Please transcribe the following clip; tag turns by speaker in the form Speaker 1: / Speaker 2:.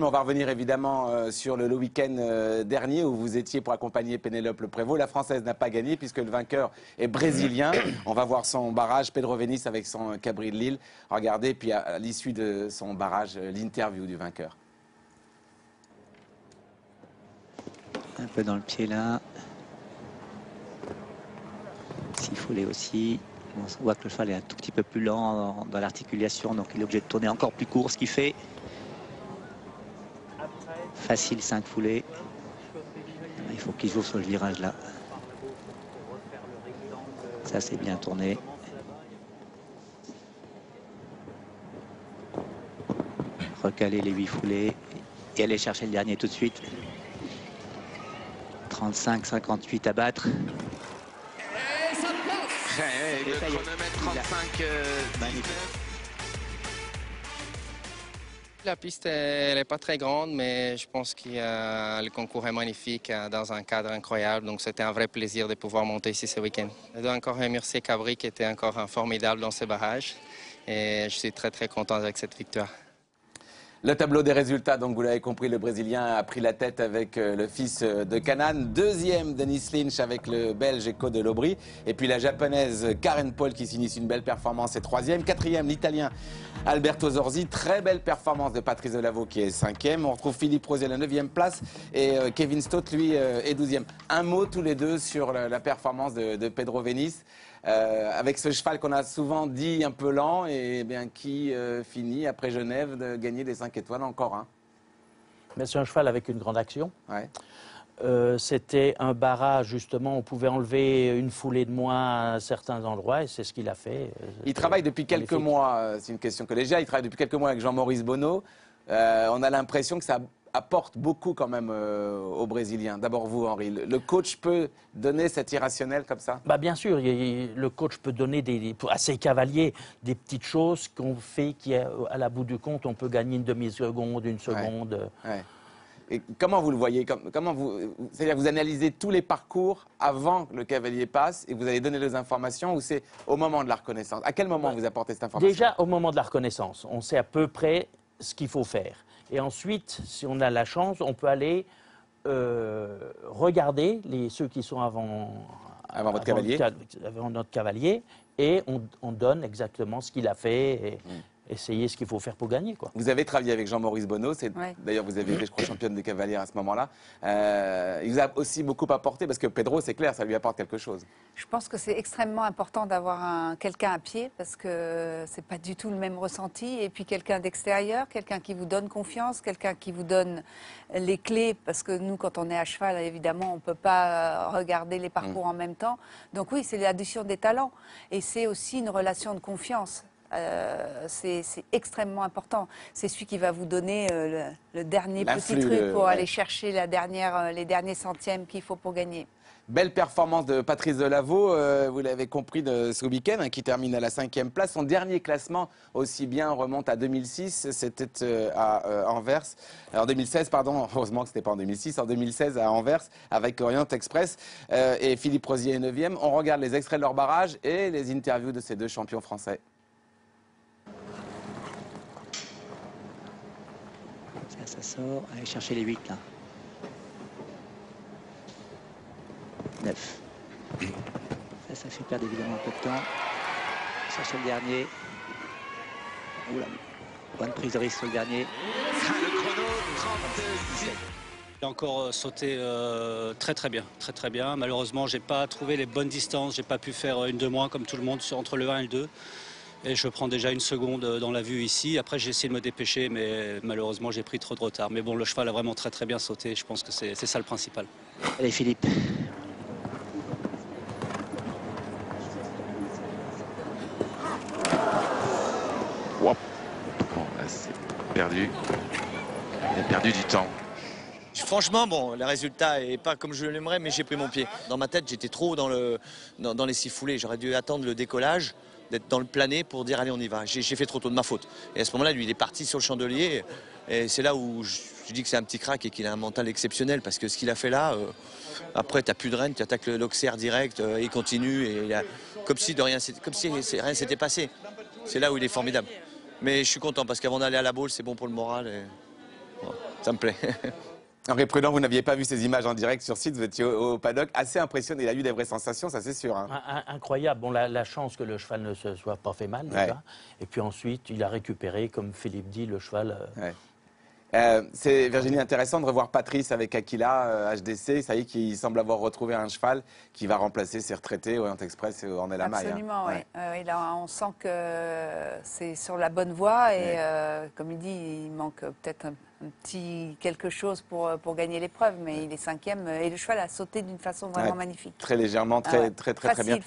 Speaker 1: mais on va revenir évidemment sur le week-end dernier où vous étiez pour accompagner Pénélope Le Prévost. La Française n'a pas gagné puisque le vainqueur est brésilien. On va voir son barrage, Pedro Véniz avec son Cabri de Lille. Regardez, puis à l'issue de son barrage, l'interview du vainqueur.
Speaker 2: Un peu dans le pied là. S'il foulait aussi. On voit que le cheval est un tout petit peu plus lent dans l'articulation, donc il est obligé de tourner encore plus court, ce qui fait facile 5 foulées. Il faut qu'il joue sur le virage là. Ça c'est bien tourné. Recaler les 8 foulées et aller chercher le dernier tout de suite. 35-58 à battre.
Speaker 1: Et le chronomètre 35.
Speaker 3: La piste elle n'est pas très grande, mais je pense que le concours est magnifique dans un cadre incroyable. Donc c'était un vrai plaisir de pouvoir monter ici ce week-end. Je dois encore remercier Cabri qui était encore formidable dans ce barrage. Et je suis très très content avec cette victoire.
Speaker 1: Le tableau des résultats, donc vous l'avez compris, le Brésilien a pris la tête avec le fils de Canaan. Deuxième, Dennis Lynch avec le Belge Eco de Lobry. Et puis la Japonaise Karen Paul qui s'initie une belle performance est troisième. Quatrième, l'Italien Alberto Zorzi. Très belle performance de Patrice Delaveau qui est cinquième. On retrouve Philippe Rosier à la 9e place et Kevin Stott, lui, est 12e. Un mot tous les deux sur la performance de Pedro Véniz. Avec ce cheval qu'on a souvent dit un peu lent et bien qui finit après Genève de gagner des 5 étoiles encore un.
Speaker 4: Mais c'est un cheval avec une grande action.
Speaker 1: Ouais.
Speaker 4: C'était un barrage justement, on pouvait enlever une foulée de moins à certains endroits et c'est ce qu'il a fait.
Speaker 1: Il travaille depuis quelques mois, c'est une question collégiale, il travaille depuis quelques mois avec Jean-Maurice Bonneau. On a l'impression que ça apporte beaucoup quand même aux Brésiliens. D'abord vous, Henri, le coach peut donner cet irrationnel comme ça?
Speaker 4: Bah bien sûr, le coach peut donner à ses cavaliers des petites choses qu'on fait qu'à la bout du compte, on peut gagner une demi-seconde, une seconde.
Speaker 1: Ouais. Et comment vous le voyez? C'est-à-dire vous analysez tous les parcours avant que le cavalier passe et vous allez donner les informations ou c'est au moment de la reconnaissance? À quel moment vous apportez cette information?
Speaker 4: Déjà au moment de la reconnaissance, on sait à peu près ce qu'il faut faire. Et ensuite, si on a la chance, on peut aller regarder ceux qui sont avant
Speaker 1: votre cavalier.
Speaker 4: Avant notre cavalier, et on donne exactement ce qu'il a fait et essayer ce qu'il faut faire pour gagner, quoi.
Speaker 1: Vous avez travaillé avec Jean-Maurice Bonneau,
Speaker 5: Ouais.
Speaker 1: D'ailleurs vous avez été, je crois, championne des cavaliers à ce moment-là. Il vous a aussi beaucoup apporté parce que Pedro, c'est clair, ça lui apporte quelque chose.
Speaker 5: Je pense que c'est extrêmement important d'avoir quelqu'un à pied parce que c'est pas du tout le même ressenti. Et puis quelqu'un d'extérieur, quelqu'un qui vous donne confiance, quelqu'un qui vous donne les clés. Parce que nous, quand on est à cheval, évidemment, on peut pas regarder les parcours en même temps. Donc oui, c'est l'addition des talents. Et c'est aussi une relation de confiance. C'est extrêmement important. C'est celui qui va vous donner le dernier petit truc pour aller chercher les derniers centièmes qu'il faut pour gagner.
Speaker 1: Belle performance de Patrice Delaveau, vous l'avez compris, de ce week-end, qui termine à la 5e place. Son dernier classement aussi bien remonte à 2006, c'était à Anvers. En 2016, pardon, heureusement que ce n'était pas en 2006, en 2016 à Anvers avec Orient Express. Et Philippe Rosier est 9e. On regarde les extraits de leur barrage et les interviews de ces deux champions français.
Speaker 2: Ça sort, allez chercher les 8 là. 9. Ça fait perdre évidemment un peu de temps. Chercher le dernier. Oula, bonne prise de risque sur le dernier.
Speaker 1: Le chrono, 36.
Speaker 6: Il a encore sauté très bien. Malheureusement, j'ai pas trouvé les bonnes distances. J'ai pas pu faire une de moins comme tout le monde entre le 1 et le 2. Et je prends déjà une seconde dans la vue ici. Après, j'ai essayé de me dépêcher, mais malheureusement, j'ai pris trop de retard. Mais bon, le cheval a vraiment très bien sauté. Je pense que c'est ça le principal.
Speaker 2: Allez, Philippe.
Speaker 7: Wow. Bon, là, c'est perdu. Il a perdu du temps.
Speaker 8: Franchement, bon, le résultat n'est pas comme je l'aimerais, mais j'ai pris mon pied. Dans ma tête, j'étais trop dans les 6 foulées. J'aurais dû attendre le décollage, d'être dans le plané pour dire allez, on y va. J'ai fait trop tôt de ma faute. Et à ce moment-là, lui, il est parti sur le chandelier. Et c'est là où je dis que c'est un petit crack et qu'il a un mental exceptionnel. Parce que ce qu'il a fait là, après, tu n'as plus de rêne, tu attaques l'Auxerre direct, il continue. Et comme si rien ne s'était passé. C'est là où il est formidable. Mais je suis content parce qu'avant d'aller à la boule, c'est bon pour le moral. Et... Voilà. ça me plaît.
Speaker 1: Henri Prudent, vous n'aviez pas vu ces images en direct sur site, vous étiez au paddock, assez impressionné. Il a eu des vraies sensations, ça c'est sûr. Hein.
Speaker 4: Incroyable. Bon, la chance que le cheval ne se soit pas fait mal déjà.
Speaker 1: Ouais.
Speaker 4: Et puis ensuite, il a récupéré, comme Philippe dit, le cheval.
Speaker 1: Ouais. C'est, Virginie, intéressant de revoir Patrice avec Aquila, HDC. Ça y est, qu'il semble avoir retrouvé un cheval qui va remplacer ses retraités Orient Express et Ornella Maille.
Speaker 5: Absolument, oui.
Speaker 1: Ouais.
Speaker 5: Là, on sent que c'est sur la bonne voie et comme il dit, il manque peut-être un petit quelque chose pour gagner l'épreuve, mais il est 5e et le cheval a sauté d'une façon vraiment magnifique.
Speaker 1: Très légèrement, très bien.
Speaker 5: Facile.